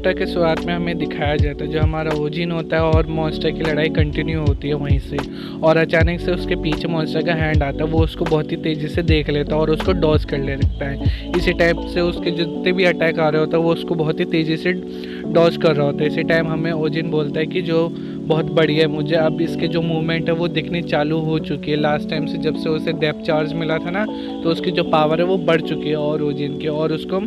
Chapter के शुरुआत में हमें दिखाया जाता है जो हमारा ओजिन होता है और मॉन्स्टर की लड़ाई कंटिन्यू होती है वहीं से, और अचानक से उसके पीछे मॉन्स्टर का हैंड आता है। वो उसको बहुत ही तेज़ी से देख लेता है और उसको डॉज कर ले रखता है। इसी टाइप से उसके जितने भी अटैक आ रहे होता है वो उसको बहुत ही तेज़ी से डॉज कर रहा होता है। इसी टाइम हमें ओजिन बोलता है कि जो बहुत बढ़िया है, मुझे अब इसके जो मूवमेंट है वो दिखनी चालू हो चुकी है। लास्ट टाइम से जब से उसे डेप्थ चार्ज मिला था ना, तो उसकी जो पावर है वो बढ़ चुकी है और ओजिन की, और उसको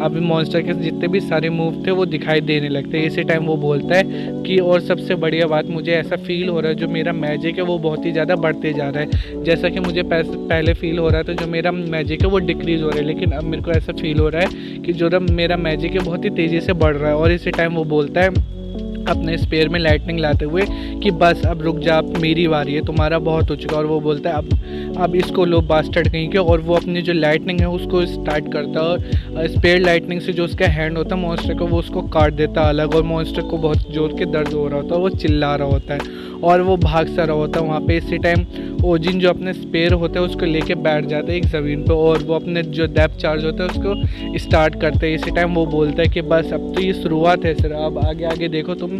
अभी मॉन्स्टर के जितने भी सारे मूव थे वो दिखाई देने लगते हैं। इसी टाइम वो बोलता है कि और सबसे बढ़िया बात, मुझे ऐसा फील हो रहा है जो मेरा मैजिक है वो बहुत ही ज़्यादा बढ़ते जा रहा है। जैसा कि मुझे पहले फील हो रहा था जो मेरा मैजिक है वो डिक्रीज़ हो रहा है, लेकिन अब मेरे को ऐसा फील हो रहा है कि जो मेरा मैजिक है बहुत ही तेज़ी से बढ़ रहा है। और इसी टाइम वो बोलता है अपने स्पेयर में लाइटनिंग लाते हुए कि बस अब रुक जा, अब मेरी बारी है, तुम्हारा बहुत हो चुका। और वो बोलता है अब इसको लो बास्टर्ड कहीं के, और वो अपनी जो लाइटनिंग है उसको स्टार्ट करता है। और स्पेयर लाइटनिंग से जो उसका हैंड होता है मॉन्स्टर को वो उसको काट देता है अलग, और मॉन्स्टर को बहुत जोर के दर्द हो रहा होता है, वो चिल्ला रहा होता है और वो भाग सा रहा होता है वहाँ पे। इसी टाइम ओजिन जो अपने स्पेयर होता है उसको लेके बैठ जाता है एक ज़मीन पे, और वो अपने जो डेप्थ चार्ज होता है उसको स्टार्ट करते हैं। इसी टाइम वो बोलता है कि बस अब तो ये शुरुआत है सर, अब आगे आगे देखो तुम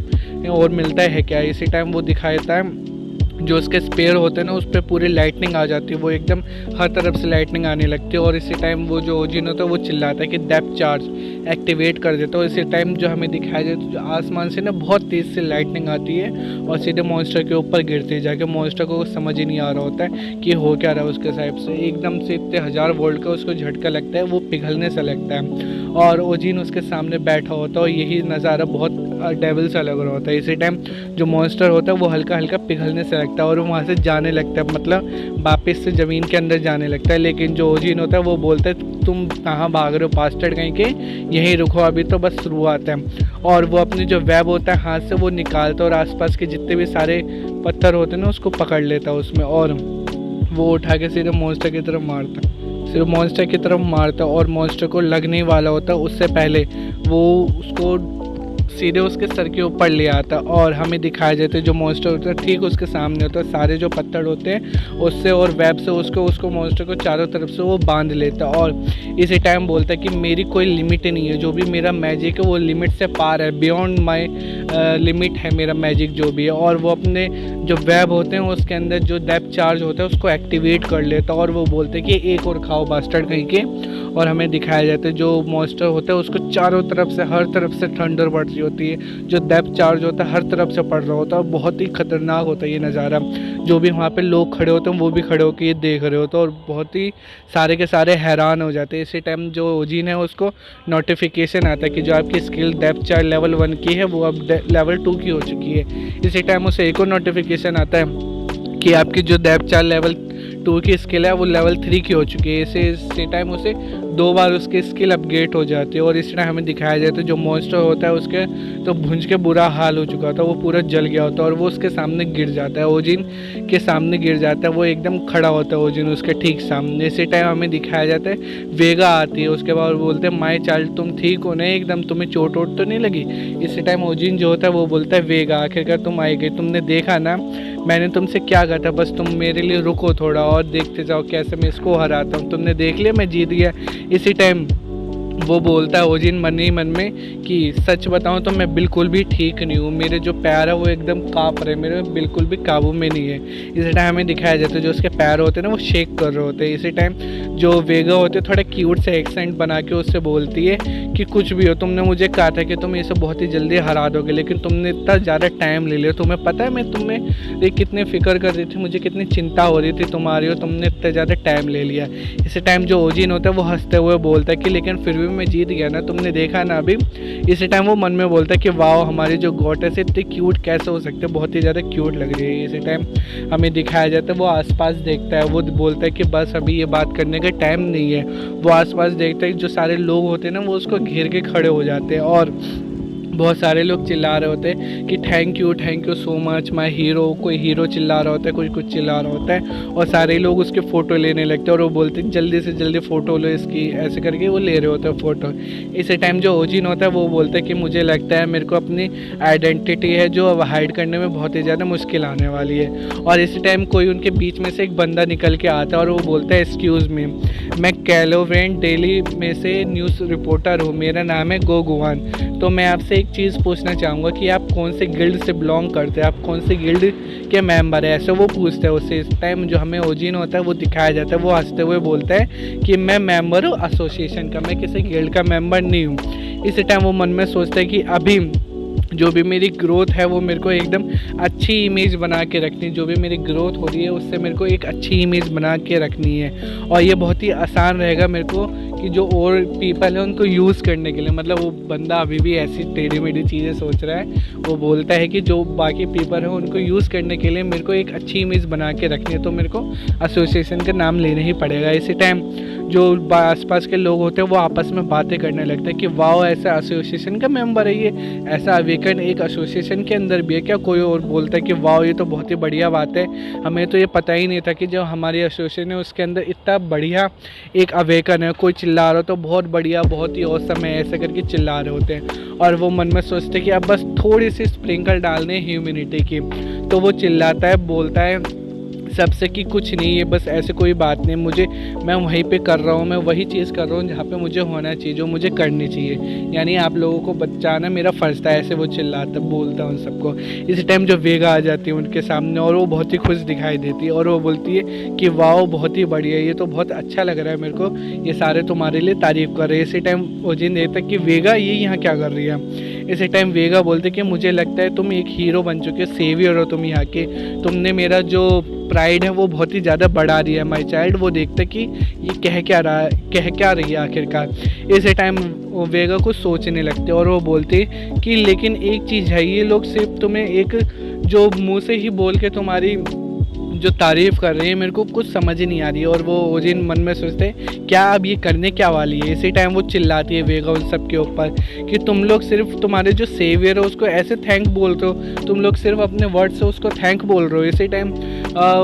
और मिलता है क्या। इसी टाइम वो दिखाता है जो उसके स्पेयर होते हैं ना उस पर पूरी लाइटनिंग आ जाती है, वो एकदम हर तरफ से लाइटनिंग आने लगती है। और इसी टाइम वो जो ओजिन होता है वो चिल्लाता है कि डेप्थ चार्ज एक्टिवेट कर देता है। और इसी टाइम जो हमें दिखाया जाता है जो आसमान से ना बहुत तेज़ से लाइटनिंग आती है और सीधे मॉन्स्टर के ऊपर गिरती है जाके। मॉन्स्टर को समझ ही नहीं आ रहा होता है कि हो क्या रहा है उसके साइड से, एकदम से इतने 1000 वोल्ट का उसको झटका लगता है, वो पिघलने से लगता है और ओजिन उसके सामने बैठा होता है। और यही नज़ारा बहुत डेविल सा लग रहा होता है। इसी टाइम जो मॉन्स्टर होता है वो हल्का हल्का पिघलने से लगता है और वहाँ से जाने लगता है, मतलब वापस से ज़मीन के अंदर जाने लगता है। लेकिन जो ओजिन होता है वो बोलता है तुम कहाँ भाग रहे हो बास्टर्ड कहीं के, यहीं रुको, अभी तो बस शुरुआत है। और वो अपनी जो वेब होता है हाथ से वो निकालता है और आसपास के जितने भी सारे पत्थर होते हैं ना उसको पकड़ लेता है उसमें, और वो उठा के सीधे मॉन्स्टर की तरफ मारता है, सिर्फ मॉन्स्टर की तरफ मारता है। और मॉन्स्टर को लगने वाला होता है उससे पहले वो उसको सीधे उसके सर के ऊपर ले आता है। और हमें दिखाया जाता है जो मॉन्स्टर होता है ठीक उसके सामने होता है, सारे जो पत्थर होते हैं उससे और वेब से उसको मॉन्स्टर को चारों तरफ से वो बांध लेता है। और इसी टाइम बोलता है कि मेरी कोई लिमिट नहीं है, जो भी मेरा मैजिक है वो लिमिट से पार है, बियॉन्ड माई लिमिट है मेरा मैजिक जो भी है। और वो अपने जो वेब होते हैं उसके अंदर जो डेप्थ चार्ज होता है उसको एक्टिवेट कर लेता है। और वो बोलते हैं कि एक और खाओ बास्टर्ड कहीं के। और हमें दिखाया जाता है जो मॉन्स्टर होता है उसको चारों तरफ से हर तरफ से थंडर बढ़ती होती है, जो डेप्थ चार्ज होता है हर तरफ से पड़ रहा होता है। बहुत ही खतरनाक होता है ये नज़ारा, जो भी वहाँ पे लोग खड़े होते हैं वो भी खड़े होकर ये देख रहे होते हैं और बहुत ही सारे के सारे हैरान हो जाते हैं। इसी टाइम जो ओजिन है उसको नोटिफिकेशन आता है कि जो आपकी स्किल डेप्थ चार्ज लेवल 1 की है वो अब लेवल 2 की हो चुकी है। इसी टाइम उसे एक और नोटिफिकेशन आता है कि आपकी जो डेप्थ चार्ज लेवल 2 की स्किल है वो लेवल 3 की हो चुकी है। इसी टाइम उसे 2 बार उसकी स्किल अपग्रेड हो जाती है। और इस तरह हमें दिखाया जाता है जो मॉन्स्टर होता है उसके तो भुंज के बुरा हाल हो चुका था, वो पूरा जल गया होता है और वो उसके सामने गिर जाता है, ओजिन के सामने गिर जाता है, वो एकदम खड़ा होता है ओजिन उसके ठीक सामने। इसी टाइम हमें दिखाया जाता है वेगा आती है, उसके बाद बोलते हैं माय चाइल्ड तुम ठीक हो ना, एकदम तुम्हें चोट वोट तो नहीं लगी। इसी टाइम ओजिन जो होता है वो बोलता है वेगा आखिरकार तुम आई गई, तुमने देखा ना मैंने तुमसे क्या कहा था, बस तुम मेरे लिए रुको थोड़ा और देखते जाओ कैसे मैं इसको हराता हूँ, तुमने देख लिया मैं जीत गया। इसी टाइम वो बोलता है ओजिन मन ही मन में कि सच बताऊं तो मैं बिल्कुल भी ठीक नहीं हूँ, मेरे जो पैर है वो एकदम काँप रहे, मेरे बिल्कुल भी काबू में नहीं है। इसी टाइम हमें दिखाया जाता है जो उसके पैर होते हैं ना वो शेक कर रहे होते हैं। इसी टाइम जो वेगा होते हैं थोड़ा क्यूट से एक्सेंट बना के उससे बोलती है कि कुछ भी हो तुमने मुझे कहा था कि तुम इसे बहुत ही जल्दी हरा दोगे, लेकिन तुमने इतना ज़्यादा टाइम ले लिया, तुम्हें पता है मैं तुम्हें कितने फिक्र कर रही थी, मुझे कितनी चिंता हो रही थी तुम्हारी, और तुमने इतना ज़्यादा टाइम ले लिया। इसी टाइम जो ओजिन होता है वो हंसते हुए बोलता है कि लेकिन फिर भी मैं जीत गया ना, तुमने देखा ना अभी। इसी टाइम वो मन में बोलता है कि वाह हमारी जो गॉडेस इतनी क्यूट कैसे हो सकते हैं, बहुत ही ज़्यादा क्यूट लग रही है। इसी टाइम हमें दिखाया जाता है वो आसपास देखता है, वो बोलता है कि बस अभी ये बात करने का टाइम नहीं है। वो आसपास देखता है जो सारे लोग होते हैं ना वो उसको घेर के खड़े हो जाते हैं और बहुत सारे लोग चिल्ला रहे होते हैं कि thank you so much my hero. कोई हीरो चिल्ला रहा होता है, कुछ चिल्ला रहा होता है और सारे लोग उसके फ़ोटो लेने लगते हैं और वो बोलते हैं जल्दी से जल्दी फ़ोटो लो इसकी, ऐसे करके वो ले रहे होते हैं फ़ोटो। इसी टाइम जो ओजिन होता है वो बोलता है कि मुझे लगता है मेरे को अपनी आइडेंटिटी है जो अब हाइड करने में बहुत ही ज़्यादा मुश्किल आने वाली है। और इसी टाइम कोई उनके बीच में से एक बंदा निकल के आता है और वो बोलता है एक्सक्यूज़ मी, मैं कैलोवेंट डेली में से न्यूज़ रिपोर्टर हूँ, मेरा नाम है गोगुवान। तो मैं आपसे एक चीज़ पूछना चाहूँगा कि आप कौन से गिल्ड से बिलोंग करते हैं, आप कौन से गिल्ड के मेंबर हैं, ऐसे वो पूछते हैं उससे। इस टाइम जो हमें ओजिन होता है वो दिखाया जाता है, वो हंसते हुए बोलता है कि मैं मेंबर हूँ एसोसिएशन का, मैं किसी गिल्ड का मेंबर नहीं हूँ। इस टाइम वो मन में सोचता है कि अभी जो भी मेरी ग्रोथ है वो मेरे को एकदम अच्छी इमेज बना के रखनी है, जो भी मेरी ग्रोथ हो रही है उससे मेरे को एक अच्छी इमेज बना के रखनी है। और ये बहुत ही आसान रहेगा मेरे को कि जो और पीपल है उनको यूज़ करने के लिए, मतलब वो बंदा अभी भी ऐसी टेढ़ी मेढ़ी चीज़ें सोच रहा है। वो बोलता है कि जो बाकी पीपल है उनको यूज़ करने के लिए मेरे को एक अच्छी इमेज बना के रखनी है, तो मेरे को एसोसिएशन का नाम लेना ही पड़ेगा। इसी टाइम जो आसपास के लोग होते हैं वो आपस में बातें करने लगते हैं कि वाओ, ऐसा एसोसिएशन का मेंबर है ये, ऐसा अवेकन एक एसोसिएशन के अंदर भी है क्या। कोई और बोलता है कि वाओ, ये तो बहुत ही बढ़िया बात है, हमें तो ये पता ही नहीं था कि जो हमारी एसोसिएशन है उसके अंदर इतना बढ़िया एक अवेकन है। कोई चिल्ला रहा हो तो बहुत बढ़िया, बहुत ही औसम है, ऐसे करके चिल्ला रहे होते हैं। और वो मन में सोचते हैं कि अब बस थोड़ी सी स्प्रिंकल डालने ह्यूमैनिटी की, तो वो चिल्लाता है, बोलता है सबसे कि कुछ नहीं है, बस ऐसे कोई बात नहीं, मैं वहीं पे कर रहा हूँ, मैं वही चीज़ कर रहा हूँ जहाँ पे मुझे होना चाहिए, जो मुझे करनी चाहिए, यानी आप लोगों को बचाना मेरा फ़र्ज़ था। ऐसे वो चिल्लाता बोलता उन सबको। इस टाइम जो वेगा आ जाती है उनके सामने और वो बहुत ही खुश दिखाई देती है और वो बोलती है कि वाओ, बहुत ही बढ़िया, ये तो बहुत अच्छा लग रहा है मेरे को, ये सारे तुम्हारे लिए तारीफ़ कर रहे हैं। इसी टाइम ओजिन देखता कि वेगा ये यहाँ क्या कर रही है। इसी टाइम वेगा बोलते कि मुझे लगता है तुम एक हीरो बन चुके हो, सेवियर हो तुम यहाँ के, तुमने मेरा जो प्राइड है वो बहुत ही ज़्यादा बढ़ा रही है माय चाइल्ड। वो देखते कि ये कह क्या रही है आखिरकार। इसी टाइम वो वेगा कुछ सोचने लगते और वो बोलते कि लेकिन एक चीज़ है, ये लोग सिर्फ तुम्हें एक जो मुंह से ही बोल के तुम्हारी जो तारीफ़ कर रहे हैं मेरे को कुछ समझ ही नहीं आ रही है। और वो ओजिन मन में सोचते हैं क्या अब ये करने क्या वाली है। इसी टाइम वो चिल्लाती है वेगा उन सब के ऊपर कि तुम लोग सिर्फ तुम्हारे जो सेवियर है उसको ऐसे थैंक बोल रहे हो, तुम लोग सिर्फ अपने वर्ड से उसको थैंक बोल रहे हो। इसी टाइम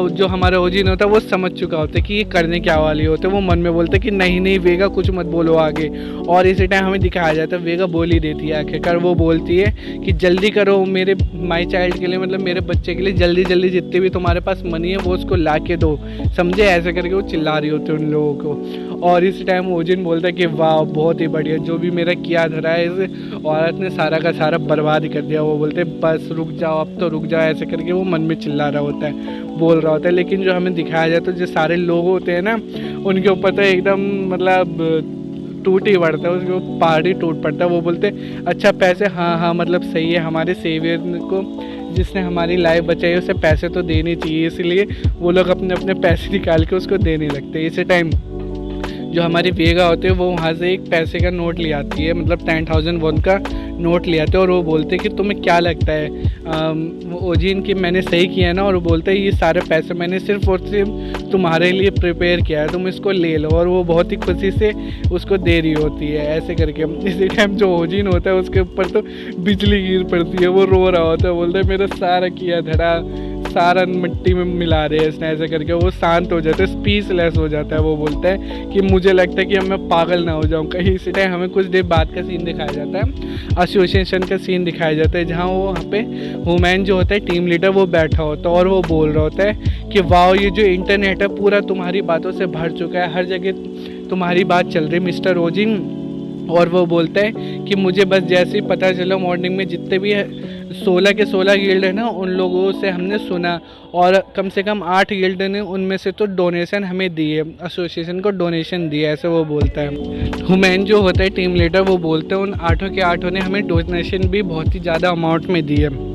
जो हमारा ओजिन होता है वो समझ चुका होता है कि ये करने क्या वाली होते है। वो मन में बोलते कि नहीं नहीं वेगा कुछ मत बोलो आगे। और इसी टाइम हमें दिखाया जाता है वेगा बोल ही देती है आखिरकार। वो बोलती है कि जल्दी करो मेरे माई चाइल्ड के लिए, मतलब मेरे बच्चे के लिए जल्दी जल्दी जितने भी तुम्हारे पास मनी है वो उसको ला के दो, समझे। ऐसे करके वो चिल्ला रही होती है उन लोगों को। और इस टाइम ओजिन बोलता है कि वाह बहुत ही बढ़िया, जो भी मेरा किया धरा है इस औरत ने सारा का सारा बर्बाद कर दिया। वो बोलते बस रुक जाओ, अब तो रुक जाओ, ऐसे करके वो मन में चिल्ला रहा होता है, बोल रहा होता है। लेकिन जो हमें दिखाया जाता है जो सारे लोग होते हैं ना उनके ऊपर तो एकदम मतलब टूट ही पड़ता है, उसके पहाड़ ही टूट पड़ता है। वो बोलते अच्छा पैसे, हाँ मतलब सही है, हमारे सेवियर को जिसने हमारी लाइफ बचाई उसे पैसे तो देने चाहिए। इसलिए वो लोग अपने अपने पैसे निकाल के उसको देने लगते हैं। इसी टाइम जो हमारी वेगा होते हैं वो वहाँ से एक पैसे का नोट ले आती है, मतलब 10,000 वन का नोट ले आते हैं। और वो बोलते कि तुम्हें क्या लगता है ओजिन कि मैंने सही किया है ना। और वो बोलते हैं ये सारे पैसे मैंने सिर्फ और सिर्फ तुम्हारे लिए प्रिपेयर किया है, तुम इसको ले लो। और वो बहुत ही खुशी से उसको दे रही होती है ऐसे करके। इसी टाइम जो ओजिन होता है उसके ऊपर तो बिजली गिर पड़ती है, वो रो रहा होता है, बोलता है मेरा सारा किया धड़ा सारा मिट्टी में मिला रहे हैं इसने, ऐसे करके वो शांत हो जाता है, स्पीचलेस हो जाता है। वो बोलता है कि मुझे लगता है कि अब मैं पागल ना हो जाऊं कहीं। इसी टाइम हमें कुछ देर बाद का सीन दिखाया जाता है, एसोसिएशन का सीन दिखाया जाता है, जहां वो वहाँ पे वुमेन जो होता है टीम लीडर वो बैठा होता है और वो बोल रहा होता है कि वाओ ये जो इंटरनेट है पूरा तुम्हारी बातों से भर चुका है, हर जगह तुम्हारी बात चल रही मिस्टर ओजिन। और वो बोलता है कि मुझे बस जैसे ही पता चला मॉर्निंग में जितने भी 16 के 16 गिल्ड है ना उन लोगों से हमने सुना और कम से कम 8 गिल्ड ने उनमें से तो डोनेशन हमें दी है, एसोसिएशन को डोनेशन दिया, ऐसे वो बोलता है। हुमैन जो होता है टीम लीडर वो बोलते हैं उन 8 के 8 ने हमें डोनेशन भी बहुत ही ज़्यादा अमाउंट में दी है।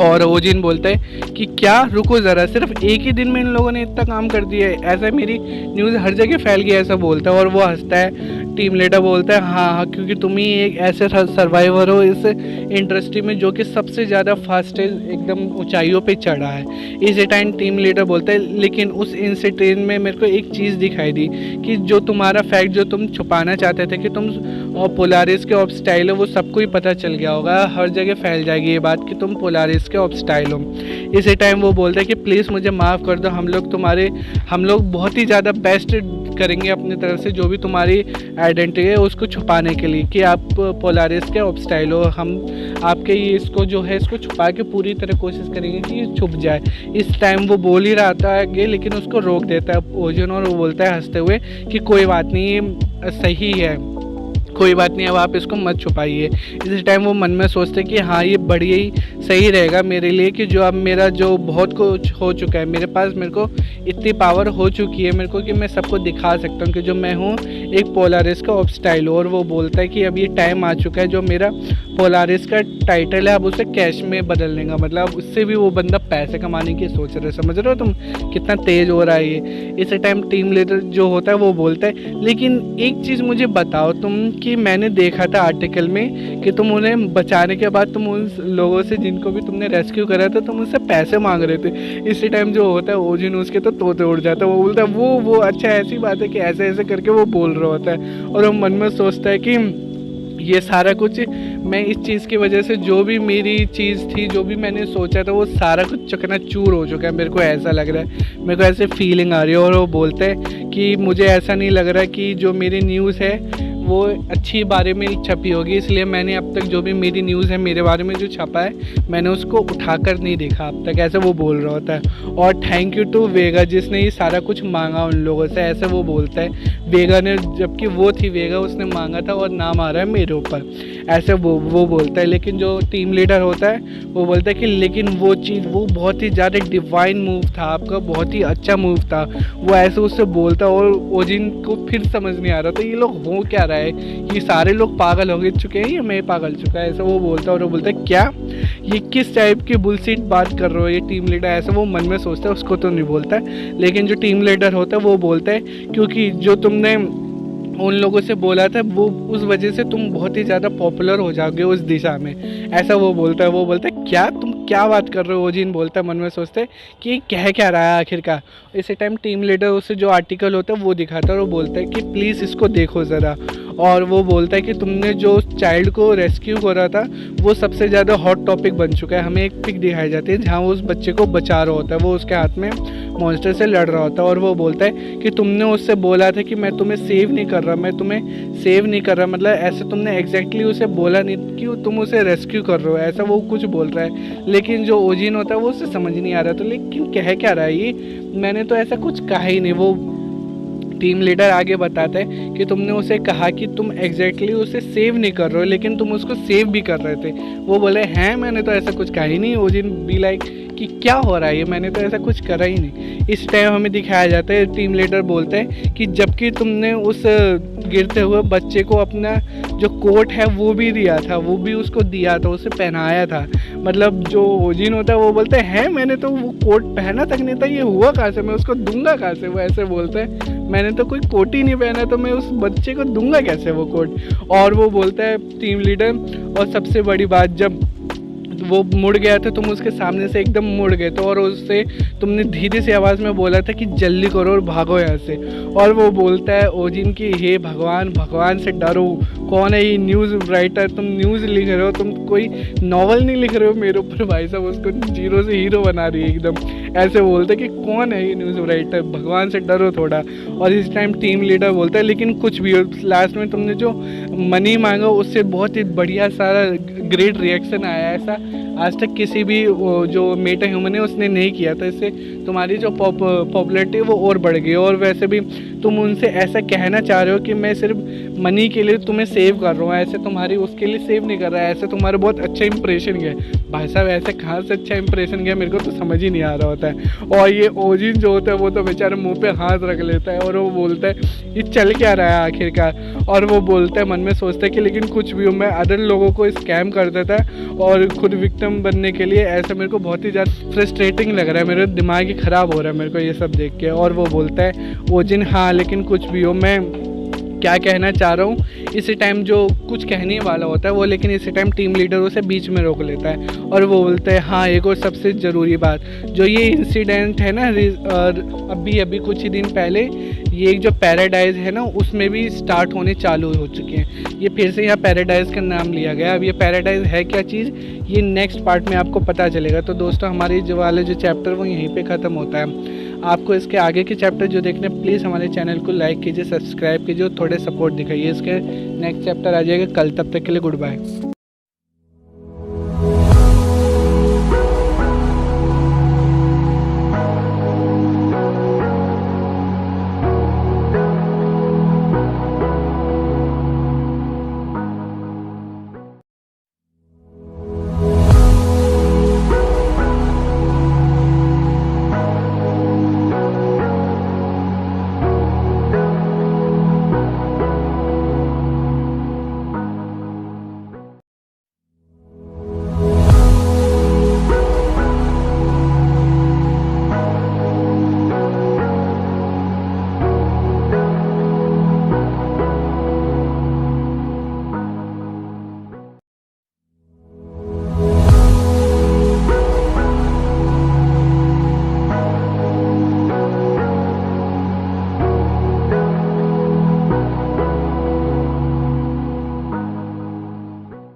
और ओजिन बोलता है कि क्या रुको ज़रा, सिर्फ एक ही दिन में इन लोगों ने इतना काम कर दिया है, ऐसा मेरी न्यूज़ हर जगह फैल गई, ऐसा बोलता है। और वो हंसता है। टीम लीडर बोलता है हाँ क्योंकि तुम ही एक ऐसे सर्वाइवर हो इस इंडस्ट्री में जो कि सबसे ज़्यादा फास्टेस्ट एकदम ऊंचाइयों पे चढ़ा है। इसी टाइम टीम लीडर बोलता है लेकिन उस इंसिडेंट में मेरे को एक चीज़ दिखाई दी कि जो तुम्हारा फैक्ट जो तुम छुपाना चाहते थे कि तुम और पोलारिस के ऑब्स्टाइल हो वो सबको ही पता चल गया होगा, हर जगह फैल जाएगी ये बात कि तुम पोलारिस के ऑब्स्टाइल हो। इसी टाइम वो बोलता है कि प्लीज़ मुझे माफ़ कर दो, हम लोग बहुत ही ज़्यादा बेस्ट करेंगे अपनी तरफ से जो भी तुम्हारी आइडेंटिटी है उसको छुपाने के लिए कि आप पोलारिस के ऑब्स्टाइल हो। हम आपके ये इसको जो है इसको छुपा के पूरी तरह कोशिश करेंगे कि ये छुप जाए। इस टाइम वो बोल ही रहा था आगे, लेकिन उसको रोक देता है ओजिन और वो बोलता है हंसते हुए कि कोई बात नहीं, ये सही है, कोई बात नहीं, अब आप इसको मत छुपाइए। इसी टाइम वो मन में सोचते कि हाँ ये बढ़िया ही सही रहेगा मेरे लिए कि जो अब मेरा जो बहुत कुछ हो चुका है, मेरे को इतनी पावर हो चुकी है मेरे को कि मैं सबको दिखा सकता हूँ कि जो मैं हूँ एक पोलारिस का ऑब्स्टाइल। और वो बोलता है कि अब ये टाइम आ चुका है जो मेरा पोलारिस का टाइटल है अब उसे कैश में बदलने का, मतलब उससे भी वो बंदा पैसे कमाने की सोच रहा है। समझ रहे हो तुम कितना तेज हो रहा है ये। इसी टाइम टीम लीडर जो होता है वो बोलता है लेकिन एक चीज़ मुझे बताओ तुम कि मैंने देखा था आर्टिकल में कि तुम उन्हें बचाने के बाद तुम उन लोगों से जिनको भी तुमने रेस्क्यू करा था तुम उससे पैसे मांग रहे थे। इसी टाइम जो होता है ओजिन उसके तो तोते उड़ जाता है। वो बोलता है वो अच्छा ऐसी बात है कि ऐसे ऐसे करके वो बोल रहा होता है और वो मन में सोचता है कि ये सारा कुछ मैं इस चीज़ की वजह से जो भी मेरी चीज़ थी, जो भी मैंने सोचा था वो सारा कुछ चकनाचूर हो चुका है, मेरे को ऐसा लग रहा है, मेरे को ऐसे फीलिंग आ रही है। और वो बोलते हैं कि मुझे ऐसा नहीं लग रहा कि जो मेरी न्यूज़ है वो अच्छी बारे में छपी होगी, इसलिए मैंने अब तक जो भी मेरी न्यूज़ है मेरे बारे में जो छपा है मैंने उसको उठाकर नहीं देखा अब तक, ऐसे वो बोल रहा होता है। और थैंक यू टू वेगा जिसने ये सारा कुछ मांगा उन लोगों से, ऐसे वो बोलता है। वेगा ने, जबकि वो थी वेगा, उसने मांगा था और नाम आ रहा है मेरे ऊपर, ऐसे वो बोलता है। लेकिन जो टीम लीडर होता है वो बोलता है कि लेकिन वो चीज़ वो बहुत ही ज़्यादा डिवाइन मूव था आपका, बहुत ही अच्छा मूव था, वो ऐसे उससे बोलता। और ओजिन को फिर समझ नहीं आ रहा था ये लोग हो क्या रहा है, ये सारे लोग पागल हो गए चुके हैं या मैं पागल चुका है, ऐसा वो बोलता है। और वो बोलता है क्या ये किस टाइप की बुलशिट बात कर रहे हो ये टीम लीडर, ऐसा वो मन में सोचता है, उसको तो नहीं बोलता है। लेकिन जो टीम लीडर होता है वो बोलता है क्योंकि जो तुमने उन लोगों से बोला था वो उस वजह से तुम बहुत ही ज़्यादा पॉपुलर हो जाओगे उस दिशा में, ऐसा वो बोलता है। वो बोलता है क्या तुम क्या बात कर रहे हो, ओजिन बोलता है मन में सोचते है कि कह क्या रहा है आखिरकार। इसी टाइम टीम लीडर उसे जो आर्टिकल होता है वो दिखाता है और वो बोलता है कि प्लीज़ इसको देखो ज़रा। और वो बोलता है कि तुमने जो चाइल्ड को रेस्क्यू करा था वो सबसे ज़्यादा हॉट टॉपिक बन चुका है। हमें एक पिक दिखाई जाती है जहाँ वो उस बच्चे को बचा रहा होता है, वो उसके हाथ में मॉन्स्टर से लड़ रहा होता है। और वो बोलता है कि तुमने उससे बोला था कि मैं तुम्हें सेव नहीं कर रहा, मैं तुम्हें सेव नहीं कर रहा, मतलब ऐसे तुमने एग्जैक्टली उसे बोला नहीं कि तुम उसे रेस्क्यू कर रहे हो, ऐसा वो कुछ बोल रहा है। लेकिन जो ओजिन होता है वो उसे समझ नहीं आ रहा था, लेकिन कह क्या रहा है ये, मैंने तो ऐसा कुछ कहा ही नहीं। वो टीम लीडर आगे बताता है कि तुमने उसे कहा कि तुम एग्जैक्टली उसे सेव नहीं कर रहे हो लेकिन तुम उसको सेव भी कर रहे थे। वो बोले हैं मैंने तो ऐसा कुछ कहा ही नहीं। ओजिन बी लाइक कि क्या हो रहा है ये, मैंने तो ऐसा कुछ करा ही नहीं। इस टाइम हमें दिखाया जाता है टीम लीडर बोलता है कि जबकि तुमने उस गिरते हुए बच्चे को अपना जो कोट है वो भी दिया था, वो भी उसको दिया था, उसे पहनाया था। मतलब जो ओजिन होता है वो बोलते हैं मैंने तो वो कोट पहना तक नहीं था, ये हुआ कहाँ से, मैं उसको दूंगा कहाँ से। वो ऐसे बोलते हैं मैंने तो कोई कोट ही नहीं पहना तो मैं उस बच्चे को दूंगा कैसे वो कोट। और वो बोलता है टीम लीडर, और सबसे बड़ी बात जब वो मुड़ गया था तुम उसके सामने से एकदम मुड़ गए तो, और उससे तुमने धीरे से आवाज़ में बोला था कि जल्दी करो और भागो यहाँ से। और वो बोलता है ओजिन की हे भगवान, भगवान से डरो, कौन है ये न्यूज़ राइटर, तुम न्यूज़ लिख रहे हो, तुम कोई नॉवल नहीं लिख रहे हो मेरे ऊपर भाई साहब। उसको जीरो से हीरो बना रही है एकदम, ऐसे बोलते कि कौन है ये न्यूज़ राइटर, भगवान से डरो थोड़ा। और इस टाइम टीम लीडर बोलता है लेकिन कुछ भी हो, लास्ट में तुमने जो मनी मांगा उससे बहुत ही बढ़िया सारा ग्रेट रिएक्शन आया, ऐसा आज तक किसी भी जो मेटा ह्यूमन है उसने नहीं किया था। इससे तुम्हारी जो पॉपुलैरिटी वो और बढ़ गई। और वैसे भी तुम उनसे ऐसा कहना चाह रहे हो कि मैं सिर्फ मनी के लिए तुम्हें सेव कर रहा हूँ, ऐसे तुम्हारी उसके लिए सेव नहीं कर रहा है, ऐसे तुम्हारा बहुत अच्छा इंप्रेशन गया भाई साहब। ऐसे कहाँ से अच्छा इंप्रेशन गया मेरे को तो समझ ही नहीं आ रहा होता है। और ये ओजिन जो होता है वो तो बेचारा मुंह पे हाथ रख लेता है और वो बोलता है ये चल क्या रहा है आखिरकार। और वो बोलता है मन में सोचता है कि लेकिन कुछ भी हो, मैं अदर लोगों को स्कैम कर देता है और खुद विक्टिम बनने के लिए, ऐसा मेरे को बहुत ही ज़्यादा फ्रस्ट्रेटिंग लग रहा है, मेरा दिमाग ही ख़राब हो रहा है मेरे को ये सब देख के। और वो बोलता है ओजिन हाँ लेकिन कुछ भी हो, मैं क्या कहना चाह रहा हूँ। इसी टाइम जो कुछ कहने वाला होता है वो, लेकिन इसी टाइम टीम लीडर उसे बीच में रोक लेता है और वो बोलता है हाँ एक और सबसे ज़रूरी बात, जो ये इंसिडेंट है ना अभी कुछ ही दिन पहले ये जो पैराडाइज है ना उसमें भी स्टार्ट होने चालू हो चुके हैं। ये फिर से यहाँ पैराडाइज का नाम लिया गया। अब ये पैराडाइज है क्या चीज़, ये नेक्स्ट पार्ट में आपको पता चलेगा। तो दोस्तों हमारे जो वाले जो चैप्टर वो यहीं पे ख़त्म होता है। आपको इसके आगे के चैप्टर जो देखने, प्लीज़ हमारे चैनल को लाइक कीजिए, सब्सक्राइब कीजिए, थोड़े सपोर्ट दिखाइए। इसके नेक्स्ट चैप्टर आ जाएगा कल, तब तक के लिए गुड बाय।